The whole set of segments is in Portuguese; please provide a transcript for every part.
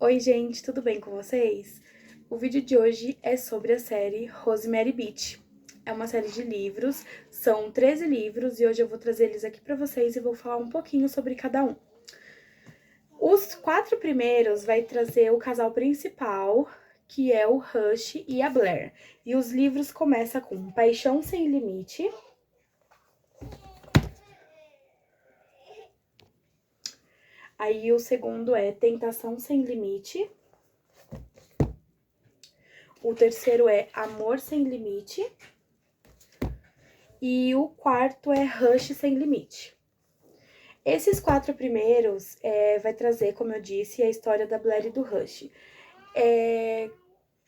Oi, gente, tudo bem com vocês? O vídeo de hoje é sobre a série Rosemary Beach. É uma série de livros, são 13 livros e hoje eu vou trazer eles aqui pra vocês e vou falar um pouquinho sobre cada um. Os 4 primeiros vai trazer o casal principal, que é o Rush e a Blair. E os livros começam com Paixão Sem Limite. Aí o segundo é Tentação Sem Limite. O terceiro é Amor Sem Limite. E o quarto é Rush Sem Limite. Esses 4 primeiros vai trazer, como eu disse, a história da Blair e do Rush.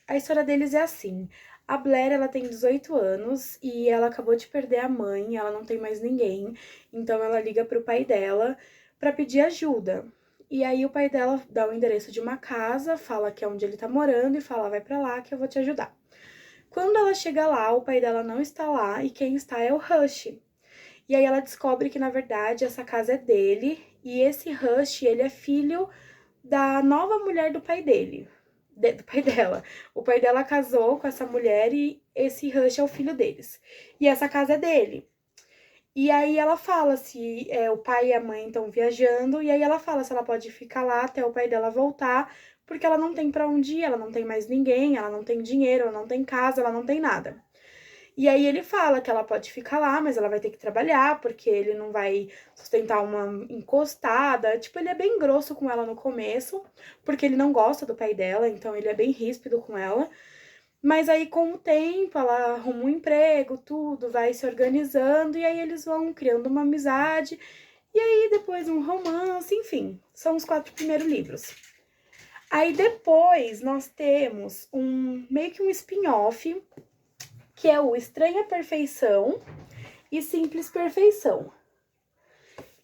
A história deles é assim. A Blair, ela tem 18 anos e ela acabou de perder a mãe, ela não tem mais ninguém. Então ela liga pro pai dela pra pedir ajuda. E aí o pai dela dá o endereço de uma casa, fala que é onde ele tá morando e fala, vai pra lá que eu vou te ajudar. Quando ela chega lá, o pai dela não está lá e quem está é o Rush. E aí ela descobre que, na verdade, essa casa é dele e esse Rush, ele é filho da nova mulher do pai dele, do pai dela. O pai dela casou com essa mulher e esse Rush é o filho deles. E essa casa é dele. E aí ela fala se o pai e a mãe estão viajando, e aí ela fala se ela pode ficar lá até o pai dela voltar, porque ela não tem pra onde ir, ela não tem mais ninguém, ela não tem dinheiro, ela não tem casa, ela não tem nada. E aí ele fala que ela pode ficar lá, mas ela vai ter que trabalhar, porque ele não vai sustentar uma encostada. Tipo, ele é bem grosso com ela no começo, porque ele não gosta do pai dela, então ele é bem ríspido com ela. Mas aí, com o tempo, ela arruma um emprego, tudo, vai se organizando, e aí eles vão criando uma amizade, e aí depois um romance, enfim, são os 4 primeiros livros. Aí depois nós temos meio que um spin-off, que é o Estranha Perfeição e Simples Perfeição,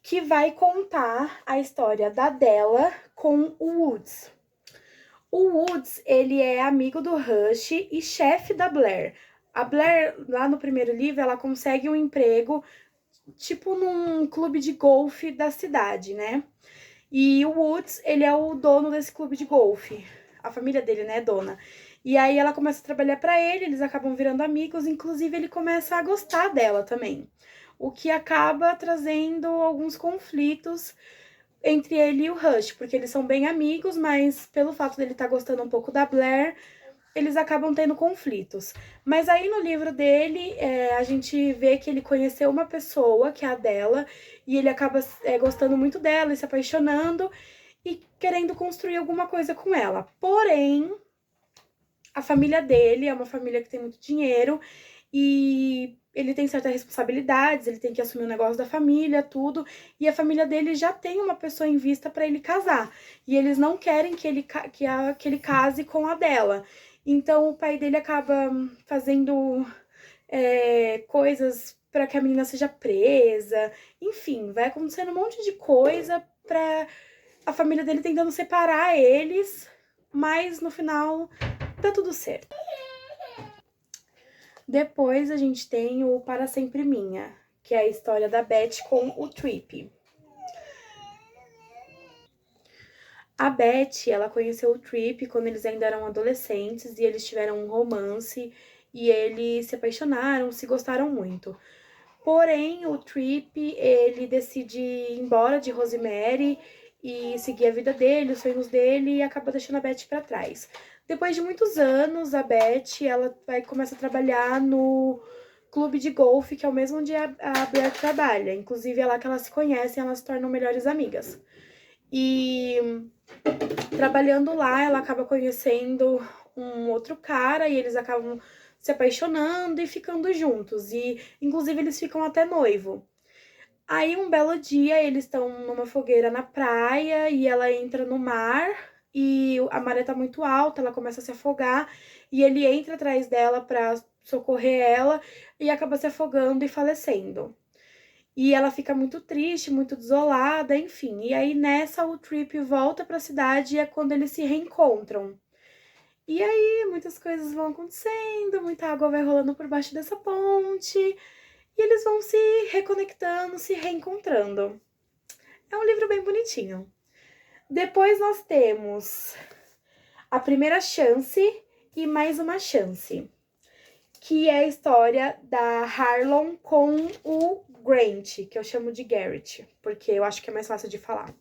que vai contar a história da Della com o Woods. O Woods, ele é amigo do Rush e chefe da Blair. A Blair, lá no primeiro livro, ela consegue um emprego, tipo num clube de golfe da cidade, né? E o Woods, ele é o dono desse clube de golfe. A família dele, né, é dona. E aí ela começa a trabalhar pra ele, eles acabam virando amigos, inclusive ele começa a gostar dela também. O que acaba trazendo alguns conflitos entre ele e o Rush, porque eles são bem amigos, mas pelo fato dele estar gostando um pouco da Blair, eles acabam tendo conflitos. Mas aí no livro dele, a gente vê que ele conheceu uma pessoa, que é a Della, e ele acaba gostando muito dela e se apaixonando e querendo construir alguma coisa com ela. Porém, a família dele é uma família que tem muito dinheiro e ele tem certas responsabilidades, ele tem que assumir o negócio da família, tudo, e a família dele já tem uma pessoa em vista para ele casar. E eles não querem que ele case com a dela. Então o pai dele acaba fazendo coisas para que a menina seja presa. Enfim, vai acontecendo um monte de coisa para a família dele tentando separar eles, mas no final tá tudo certo. Depois a gente tem o Para Sempre Minha, que é a história da Beth com o Trip. A Beth, ela conheceu o Trip quando eles ainda eram adolescentes e eles tiveram um romance e eles se apaixonaram, se gostaram muito. Porém, o Trip, ele decide ir embora de Rosemary e seguir a vida dele, os sonhos dele e acaba deixando a Beth para trás. Depois de muitos anos, a Beth, ela começa a trabalhar no clube de golfe, que é o mesmo onde a Blair trabalha. Inclusive, é lá que elas se conhecem, elas se tornam melhores amigas. E trabalhando lá, ela acaba conhecendo um outro cara e eles acabam se apaixonando e ficando juntos. E, inclusive, eles ficam até noivo. Aí, um belo dia, eles estão numa fogueira na praia e ela entra no mar e a maré tá muito alta, ela começa a se afogar e ele entra atrás dela pra socorrer ela e acaba se afogando e falecendo. E ela fica muito triste, muito desolada, enfim. E aí nessa o Trip volta pra cidade e é quando eles se reencontram. E aí muitas coisas vão acontecendo, muita água vai rolando por baixo dessa ponte e eles vão se reconectando, se reencontrando. É um livro bem bonitinho. Depois nós temos A Primeira Chance e Mais Uma Chance, que é a história da Harlon com o Grant, que eu chamo de Garrett, porque eu acho que é mais fácil de falar.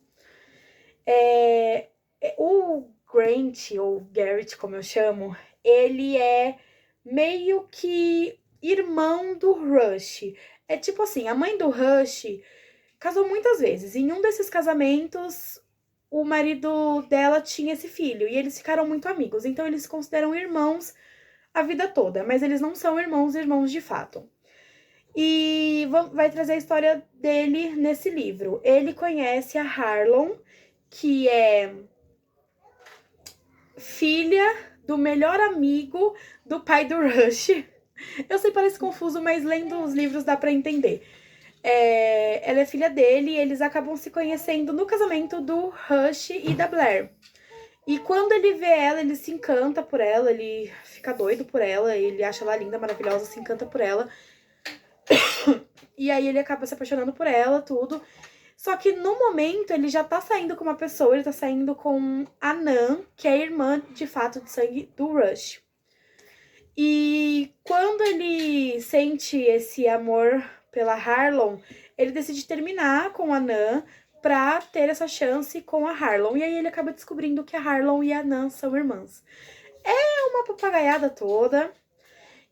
O Grant, ou Garrett, como eu chamo, ele é meio que irmão do Rush. É tipo assim, a mãe do Rush casou muitas vezes. Em um desses casamentos, o marido dela tinha esse filho e eles ficaram muito amigos. Então eles se consideram irmãos a vida toda, mas eles não são irmãos de fato. E vai trazer a história dele nesse livro. Ele conhece a Harlon, que é filha do melhor amigo do pai do Rush. Eu sei, parece confuso, mas lendo os livros dá pra entender. Ela é filha dele e eles acabam se conhecendo no casamento do Rush e da Blair. E quando ele vê ela, ele se encanta por ela, ele fica doido por ela, ele acha ela linda, maravilhosa, se encanta por ela. E aí ele acaba se apaixonando por ela, tudo. Só que no momento ele já tá saindo com uma pessoa, ele tá saindo com a Nan, que é irmã de fato de sangue do Rush. E quando ele sente esse amor pela Harlon, ele decide terminar com a Nan pra ter essa chance com a Harlon. E aí ele acaba descobrindo que a Harlon e a Nan são irmãs. É uma papagaiada toda.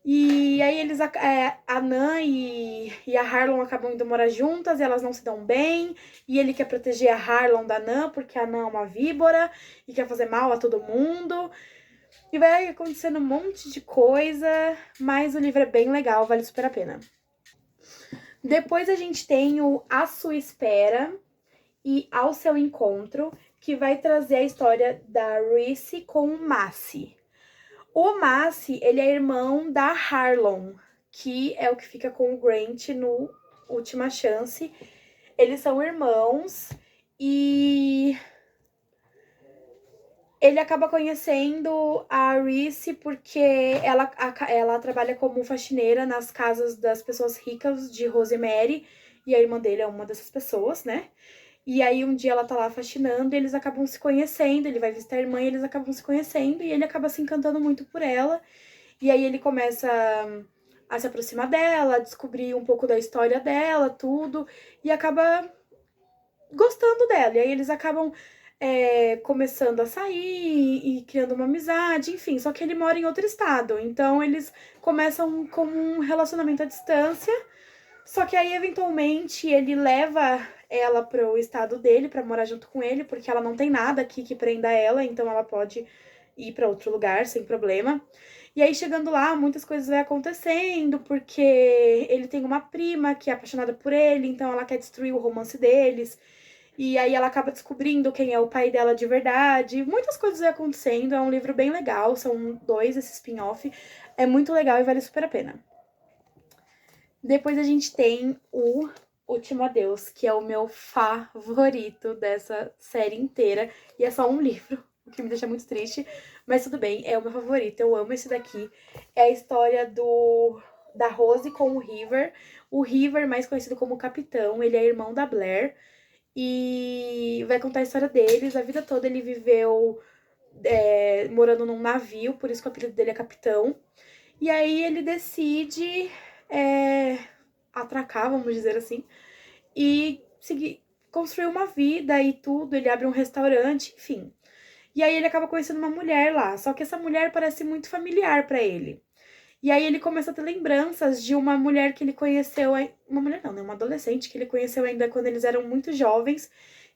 E aí eles, a Nan e a Harlon acabam indo morar juntas e elas não se dão bem. E ele quer proteger a Harlon da Nan, porque a Nan é uma víbora e quer fazer mal a todo mundo. E vai acontecendo um monte de coisa, mas o livro é bem legal, vale super a pena. Depois a gente tem o A Sua Espera e Ao Seu Encontro, que vai trazer a história da Reese com o Massey. O Massey, ele é irmão da Harlon, que é o que fica com o Grant no Última Chance. Eles são irmãos e ele acaba conhecendo a Reese porque ela trabalha como faxineira nas casas das pessoas ricas de Rosemary, e a irmã dele é uma dessas pessoas, né? E aí um dia ela tá lá faxinando e eles acabam se conhecendo, ele vai visitar a irmã e eles acabam se conhecendo e ele acaba se encantando muito por ela. E aí ele começa a se aproximar dela, a descobrir um pouco da história dela, tudo, e acaba gostando dela. E aí eles acabam começando a sair e criando uma amizade, enfim. Só que ele mora em outro estado, então eles começam com um relacionamento à distância. Só que aí, eventualmente, ele leva ela pro estado dele pra morar junto com ele, porque ela não tem nada aqui que prenda ela, então ela pode ir pra outro lugar sem problema. E aí, chegando lá, muitas coisas vão acontecendo, porque ele tem uma prima que é apaixonada por ele, então ela quer destruir o romance deles. E aí ela acaba descobrindo quem é o pai dela de verdade. Muitas coisas vão acontecendo, é um livro bem legal, são 2 esse spin-off. É muito legal e vale super a pena. Depois a gente tem o Último Adeus, que é o meu favorito dessa série inteira. E é só um livro, o que me deixa muito triste. Mas tudo bem, é o meu favorito, eu amo esse daqui. É a história da Rose com o River. O River, mais conhecido como Capitão, ele é irmão da Blair. E vai contar a história deles. A vida toda ele viveu morando num navio, por isso que o apelido dele é Capitão. E aí ele decide atracar, vamos dizer assim, e construir uma vida e tudo. Ele abre um restaurante, enfim. E aí ele acaba conhecendo uma mulher lá, só que essa mulher parece muito familiar pra ele. E aí ele começa a ter lembranças de uma mulher que ele conheceu, uma mulher não, né, uma adolescente que ele conheceu ainda quando eles eram muito jovens,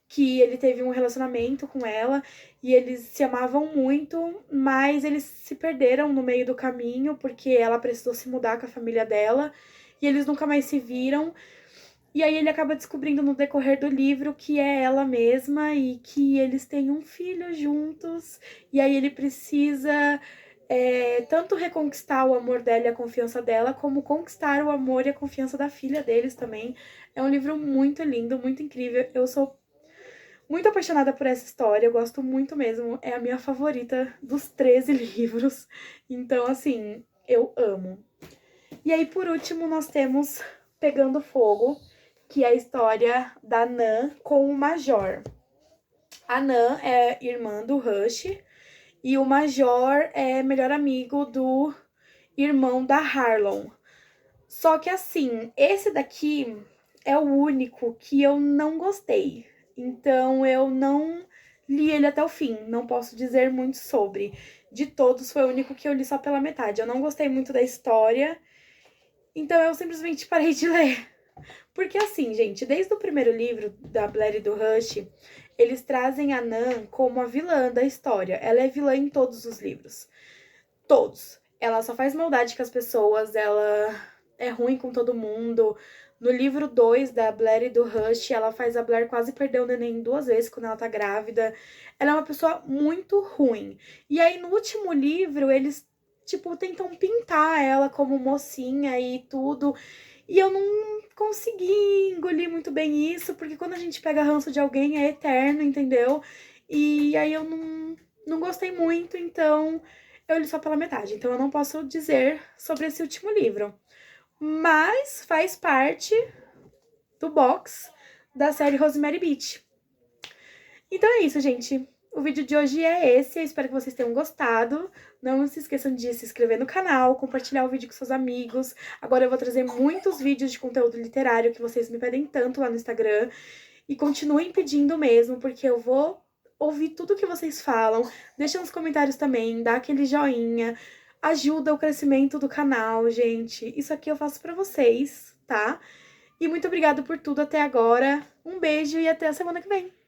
que ele teve um relacionamento com ela e eles se amavam muito, mas eles se perderam no meio do caminho porque ela precisou se mudar com a família dela e eles nunca mais se viram. E aí ele acaba descobrindo no decorrer do livro que é ela mesma e que eles têm um filho juntos. E aí ele precisa tanto reconquistar o amor dela e a confiança dela, como conquistar o amor e a confiança da filha deles também. É um livro muito lindo, muito incrível. Eu sou muito apaixonada por essa história, eu gosto muito mesmo. É a minha favorita dos 13 livros. Então, assim, eu amo. E aí, por último, nós temos Pegando Fogo, que é a história da Nan com o Major. A Nan é irmã do Rush e o Major é melhor amigo do irmão da Harlon. Só que assim, esse daqui é o único que eu não gostei. Então eu não li ele até o fim, não posso dizer muito sobre. De todos, foi o único que eu li só pela metade. Eu não gostei muito da história, então eu simplesmente parei de ler. Porque assim, gente, desde o primeiro livro da Blair e do Rush, eles trazem a Nan como a vilã da história. Ela é vilã em todos os livros. Todos. Ela só faz maldade com as pessoas, ela é ruim com todo mundo. No livro 2 da Blair e do Rush, ela faz a Blair quase perder o neném 2 vezes quando ela tá grávida. Ela é uma pessoa muito ruim. E aí, no último livro, eles, tipo, tentam pintar ela como mocinha e tudo. E eu não consegui engolir muito bem isso, porque quando a gente pega ranço de alguém é eterno, entendeu? E aí eu não gostei muito, então eu li só pela metade. Então eu não posso dizer sobre esse último livro. Mas faz parte do box da série Rosemary Beach. Então é isso, gente. O vídeo de hoje é esse. Eu espero que vocês tenham gostado. Não se esqueçam de se inscrever no canal, compartilhar o vídeo com seus amigos. Agora eu vou trazer muitos vídeos de conteúdo literário que vocês me pedem tanto lá no Instagram. E continuem pedindo mesmo, porque eu vou ouvir tudo que vocês falam. Deixa nos comentários também, dá aquele joinha. Ajuda o crescimento do canal, gente. Isso aqui eu faço pra vocês, tá? E muito obrigada por tudo até agora. Um beijo e até a semana que vem.